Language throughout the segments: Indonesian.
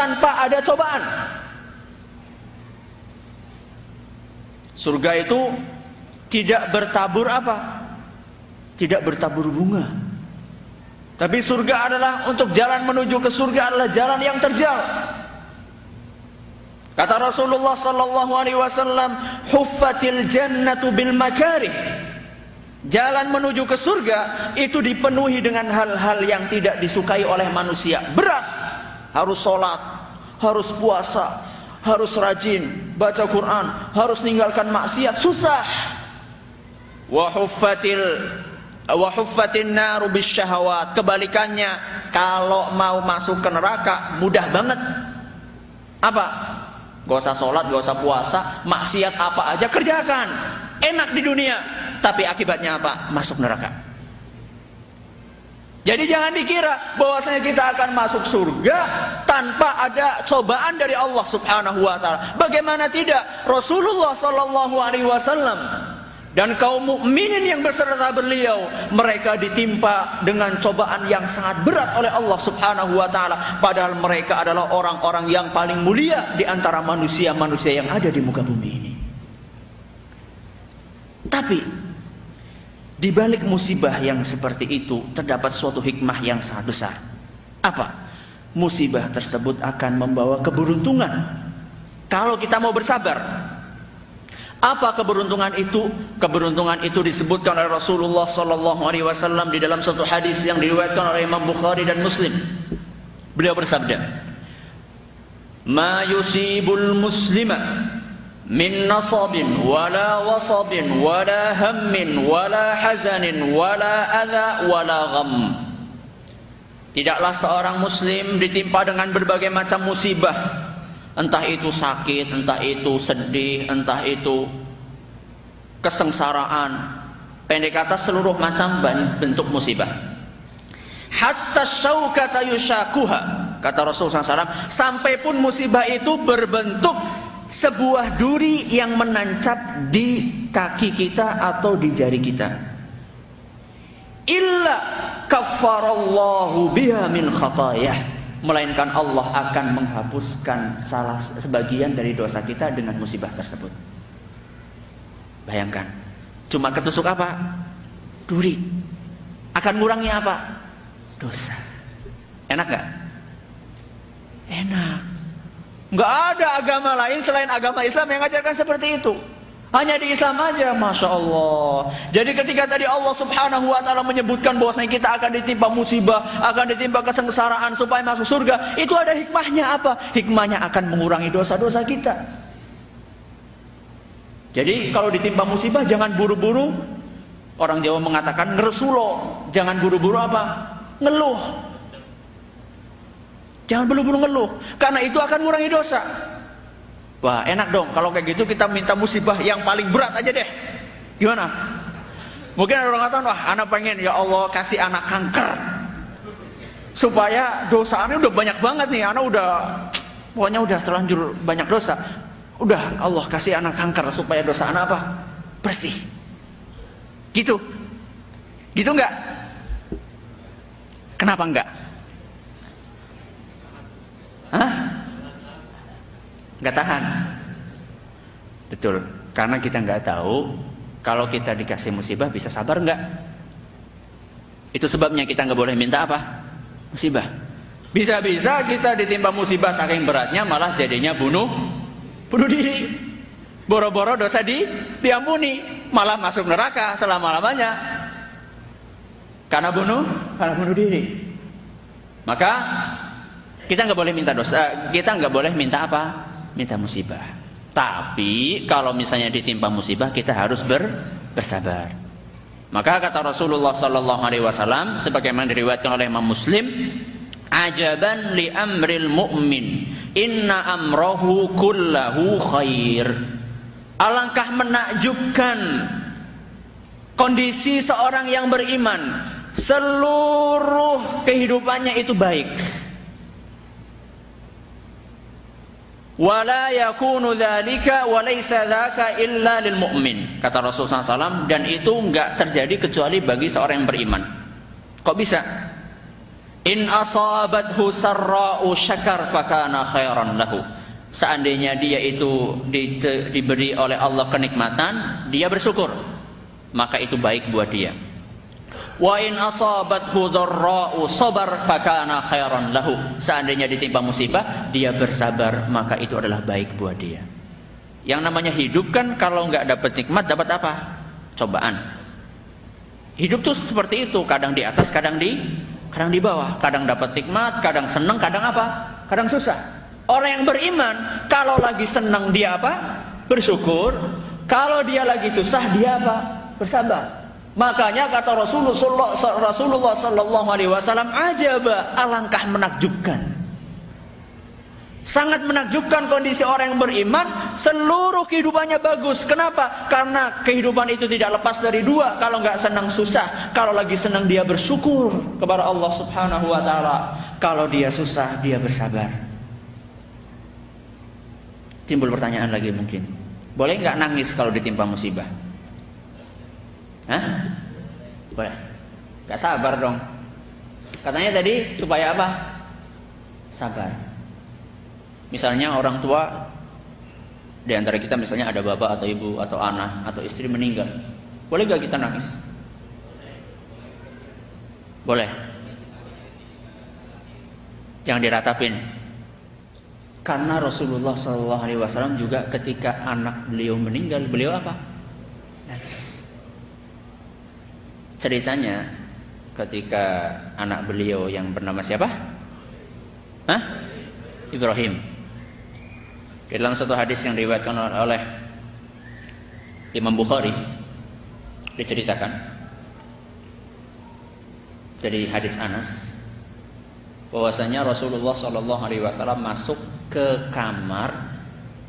tanpa ada cobaan. Surga itu tidak bertabur apa? Tidak bertabur bunga. Tapi surga adalah, untuk jalan menuju ke surga adalah jalan yang terjal. Kata Rasulullah sallallahu alaihi wasallam, "Huffatil jannatu bil makarih." Jalan menuju ke surga itu dipenuhi dengan hal-hal yang tidak disukai oleh manusia. Berat. Harus sholat, harus puasa, harus rajin baca Quran, harus ninggalkan maksiat, susah. Wa huffatin naru bisyahawat. Kebalikannya, kalau mau masuk ke neraka mudah banget. Apa? Gak usah sholat, gak usah puasa, maksiat apa aja kerjakan, enak di dunia. Tapi akibatnya apa? Masuk neraka. Jadi jangan dikira bahwasanya kita akan masuk surga tanpa ada cobaan dari Allah Subhanahu wa taala. Bagaimana tidak? Rasulullah sallallahu alaihi wasallam dan kaum mukminin yang beserta beliau, mereka ditimpa dengan cobaan yang sangat berat oleh Allah Subhanahu wa taala, padahal mereka adalah orang-orang yang paling mulia di antara manusia-manusia yang ada di muka bumi ini. Tapi di balik musibah yang seperti itu terdapat suatu hikmah yang sangat besar. Apa? Musibah tersebut akan membawa keberuntungan kalau kita mau bersabar. Apa keberuntungan itu? Keberuntungan itu disebutkan oleh Rasulullah sallallahu alaihi wasallam di dalam satu hadis yang diriwayatkan oleh Imam Bukhari dan Muslim. Beliau bersabda, "Ma yusibul muslima min nasabin wala wasabin wala hammin wala hazanin wala adha wala gham." Tidaklah seorang muslim ditimpa dengan berbagai macam musibah, entah itu sakit, entah itu sedih, entah itu kesengsaraan, pendek kata seluruh macam bentuk musibah. Hatta syaukata yushakuha, kata Rasulullah SAW, sampai pun musibah itu berbentuk sebuah duri yang menancap di kaki kita atau di jari kita. Illa kaffarallahu biha min khatayah, melainkan Allah akan menghapuskan salah sebagian dari dosa kita dengan musibah tersebut. Bayangkan, cuma ketusuk apa? Duri. Akan ngurangi apa? Dosa. Enak gak? Enak. Nggak ada agama lain selain agama Islam yang mengajarkan seperti itu. Hanya di Islam aja, Masya Allah. Jadi ketika tadi Allah Subhanahu wa ta'ala menyebutkan bahwasanya kita akan ditimpa musibah, akan ditimpa kesengsaraan supaya masuk surga, itu ada hikmahnya apa? Hikmahnya akan mengurangi dosa-dosa kita. Jadi kalau ditimpa musibah jangan buru-buru. Orang Jawa mengatakan ngeresulo. Jangan buru-buru apa? Ngeluh. Jangan buru-buru ngeluh, karena itu akan mengurangi dosa. Wah, enak dong kalau kayak gitu kita minta musibah yang paling berat aja deh. Gimana? Mungkin ada orang kata, wah, anak pengen ya Allah kasih anak kanker, supaya dosaannya udah banyak banget nih, anak pokoknya udah terlanjur banyak dosa. Udah Allah kasih anak kanker supaya dosa anak apa? Bersih. Gitu. Gitu enggak? Kenapa enggak? Hah? Nggak tahan. Betul, karena kita nggak tahu kalau kita dikasih musibah bisa sabar nggak. Itu sebabnya kita nggak boleh minta apa? Musibah. Bisa-bisa kita ditimpa musibah saking beratnya malah jadinya bunuh diri. Boro-boro dosa diampuni, malah masuk neraka selama-lamanya karena bunuh diri. Maka kita nggak boleh minta dosa, kita nggak boleh minta apa? Minta musibah. Tapi kalau misalnya ditimpa musibah, kita harus bersabar. Maka kata Rasulullah sallallahu alaihi wasallam sebagaimana diriwayatkan oleh Imam Muslim, "Ajaban li amril mu'min, inna amrahu kullahu khair." Alangkah menakjubkan kondisi seorang yang beriman, seluruh kehidupannya itu baik. Wala yakunu dzalika wa laisa dzaka illa lil mu'min, kata Rasulullah SAW, dan itu enggak terjadi kecuali bagi seorang yang beriman. Kok bisa? In asabathu sarra'u syakar fakana khairan lahu. Seandainya dia itu diberi oleh Allah kenikmatan, dia bersyukur, maka itu baik buat dia. Wa in asabathu dharra'u sabar fakana khairan lahu. Seandainya ditimpa musibah, dia bersabar, maka itu adalah baik buat dia. Yang namanya hidup kan kalau nggak dapat nikmat dapat apa? Cobaan. Hidup tuh seperti itu, kadang di atas, kadang di bawah, kadang dapat nikmat, kadang senang, kadang apa? Kadang susah. Orang yang beriman kalau lagi senang dia apa? Bersyukur. Kalau dia lagi susah dia apa? Bersabar. Makanya kata Rasulullah sallallahu alaihi wasallam, ajaba, alangkah menakjubkan. Sangat menakjubkan kondisi orang yang beriman, seluruh kehidupannya bagus. Kenapa? Karena kehidupan itu tidak lepas dari dua. Kalau nggak senang susah, kalau lagi senang dia bersyukur kepada Allah Subhanahu wa taala. Kalau dia susah dia bersabar. Timbul pertanyaan lagi mungkin, boleh nggak nangis kalau ditimpa musibah? Hah? Boleh. Nggak sabar dong. Katanya tadi supaya apa? Sabar. Misalnya orang tua di antara kita, misalnya ada bapak atau ibu atau anak atau istri meninggal, boleh gak kita nangis? Boleh. Jangan diratapin. Karena Rasulullah SAW juga ketika anak beliau meninggal, beliau apa? Nangis. Ceritanya ketika anak beliau yang bernama siapa? Hah? Ibrahim. Di dalam satu hadis yang diriwayatkan oleh Imam Bukhari diceritakan dari hadis Anas bahwasanya Rasulullah SAW masuk ke kamar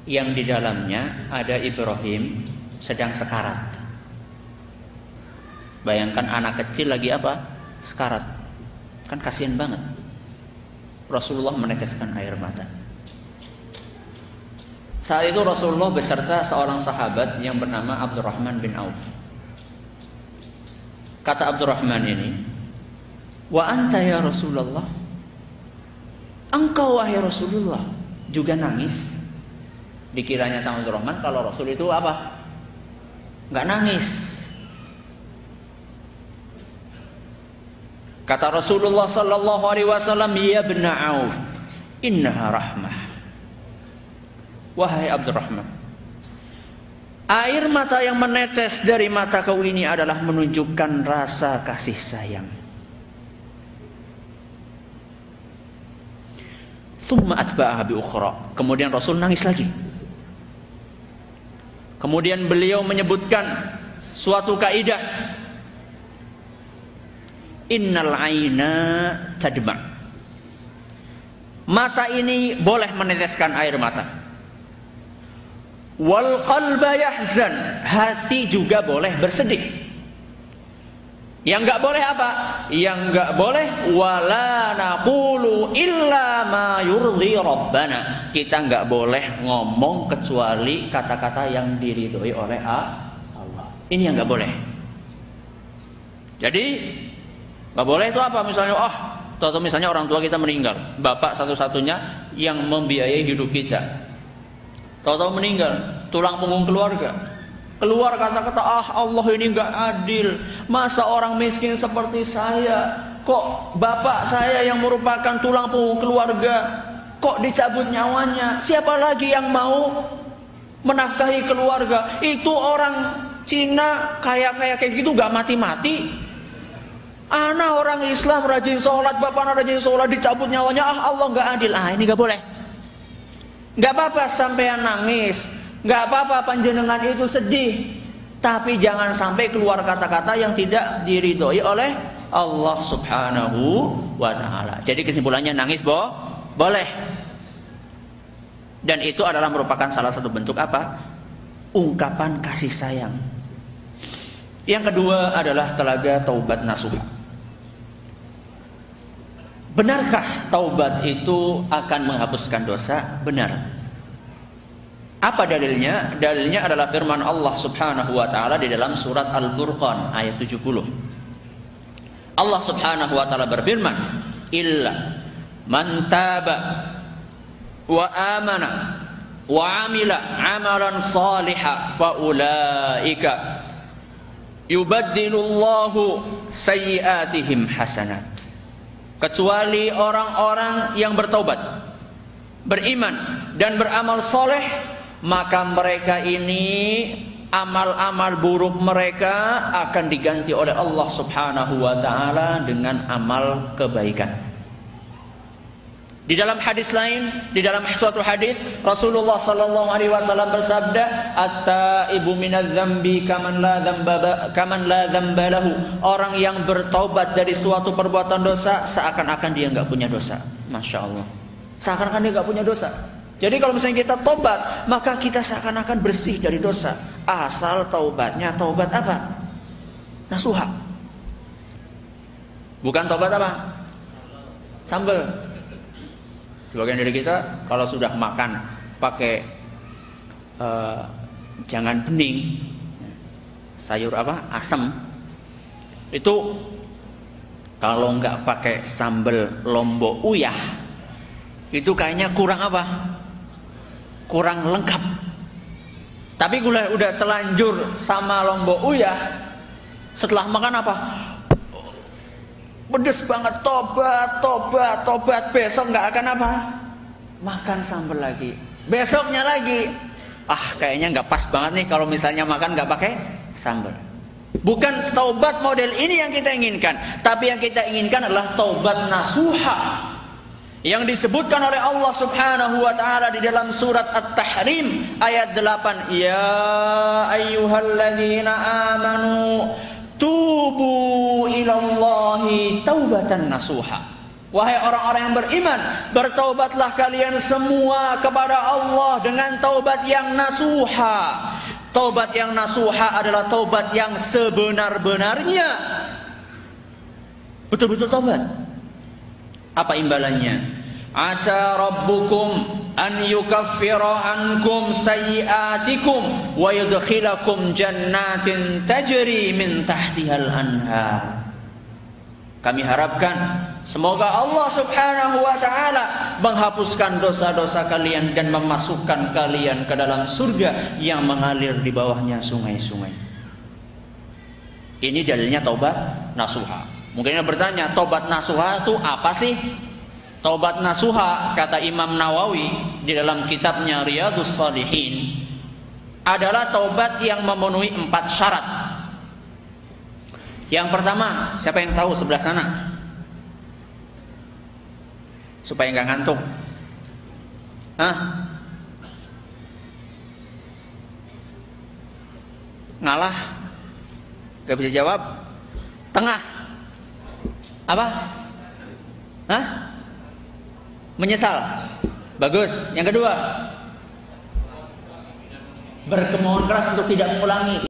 yang di dalamnya ada Ibrahim sedang sekarat. Bayangkan anak kecil lagi apa? Sekarat. Kan kasihan banget. Rasulullah meneteskan air mata. Saat itu Rasulullah beserta seorang sahabat yang bernama Abdurrahman bin Auf. Kata Abdurrahman ini, "Wa anta ya Rasulullah?" Engkau wahai Rasulullah juga nangis? Dikiranya sama Abdurrahman kalau Rasul itu apa? Enggak nangis. Kata Rasulullah sallallahu alaihi wasallam, "Ya ibn Auf, innaha rahmah." Wahai Abdurrahman, air mata yang menetes dari mata kau ini adalah menunjukkan rasa kasih sayang. Thumma atba'aha bi ukhra. Kemudian Rasul nangis lagi. Kemudian beliau menyebutkan suatu kaidah. Innal aina tadma. Mata ini boleh meneteskan air mata. Wal qalba yahzan, hati juga boleh bersedih. Yang enggak boleh apa? Yang enggak boleh wala naqulu illa ma yurdi rabbana. Kita enggak boleh ngomong kecuali kata-kata yang diridhoi oleh Allah. Ini yang enggak boleh. Jadi enggak boleh itu apa? Misalnya atau misalnya orang tua kita meninggal, bapak satu-satunya yang membiayai hidup kita. Tahu-tahu meninggal, tulang punggung keluarga. Keluar kata-kata, Allah ini enggak adil. Masa orang miskin seperti saya, kok bapak saya yang merupakan tulang punggung keluarga, kok dicabut nyawanya? Siapa lagi yang mau menafkahi keluarga? Itu orang Cina kayak gitu enggak mati-mati. Anak orang Islam rajin sholat, bapak rajin sholat, dicabut nyawanya, Allah enggak adil. Ini enggak boleh. Gak apa-apa sampean nangis, gak apa-apa panjenengan itu sedih, tapi jangan sampai keluar kata-kata yang tidak diridhoi oleh Allah Subhanahu wa ta'ala. Jadi kesimpulannya nangis boleh. Dan itu adalah merupakan salah satu bentuk apa? Ungkapan kasih sayang. Yang kedua adalah telaga taubat nasuha. Benarkah taubat itu akan menghapuskan dosa? Benar. Apa dalilnya? Dalilnya adalah firman Allah Subhanahu wa taala di dalam surat Al-Furqan ayat 70. Allah Subhanahu wa taala berfirman, illa man taba wa amana wa amila amalan salihan fa ulaika yubaddilullahu sayyiatihim hasanat. Kecuali orang-orang yang bertaubat, beriman dan beramal soleh, maka mereka ini amal-amal buruk mereka akan diganti oleh Allah Subhanahu wa taala dengan amal kebaikan. Di dalam hadis lain, di dalam suatu hadis Rasulullah sallallahu alaihi wasallam bersabda, "At-taibu minadz dzambi kaman la dzamba lahu." Orang yang bertaubat dari suatu perbuatan dosa seakan-akan dia enggak punya dosa. Masya Allah. Seakan-akan dia enggak punya dosa. Jadi kalau misalnya kita tobat, maka kita seakan-akan bersih dari dosa. Asal taubatnya taubat apa? Nasuha. Bukan taubat apa? Sambal. Sebagian dari kita kalau sudah makan pakai jangan bening, sayur apa? Asem. Itu kalau nggak pakai sambal lombok uyah, itu kayaknya kurang apa? Kurang lengkap. Tapi udah telanjur sama lombok uyah, setelah makan apa? Pedes banget, tobat, besok nggak akan apa? Makan sambal lagi. Besoknya lagi, kayaknya nggak pas banget nih kalau misalnya makan nggak pakai sambal. Bukan taubat model ini yang kita inginkan, tapi yang kita inginkan adalah taubat nasuha yang disebutkan oleh Allah Subhanahu wa taala di dalam surat At-Tahrim ayat 8. Ya ayyuhalladzina amanu tubu ilallahi taubatan nasuha. Wahai orang-orang yang beriman, bertaubatlah kalian semua kepada Allah dengan taubat yang nasuha. Taubat yang nasuha adalah taubat yang sebenar-benarnya. Betul-betul taubat. Apa imbalannya? Asa rabbukum an yukaffira ankum sayyiatikum wa yudkhilakum jannatin tajri min tahtihal anhar. Kami harapkan semoga Allah Subhanahu wa taala menghapuskan dosa-dosa kalian dan memasukkan kalian ke dalam surga yang mengalir di bawahnya sungai-sungai. Ini dalilnya taubat nasuha. Mungkin ada bertanya, taubat nasuha itu apa sih? Taubat nasuha, kata Imam Nawawi di dalam kitabnya Riyadhus Shalihin, adalah taubat yang memenuhi 4 syarat. Yang pertama, siapa yang tahu sebelah sana? Supaya nggak ngantuk. Ngalah? Gak bisa jawab? Tengah? Apa? Menyesal. Bagus. Yang kedua, berkemauan keras untuk tidak mengulangi.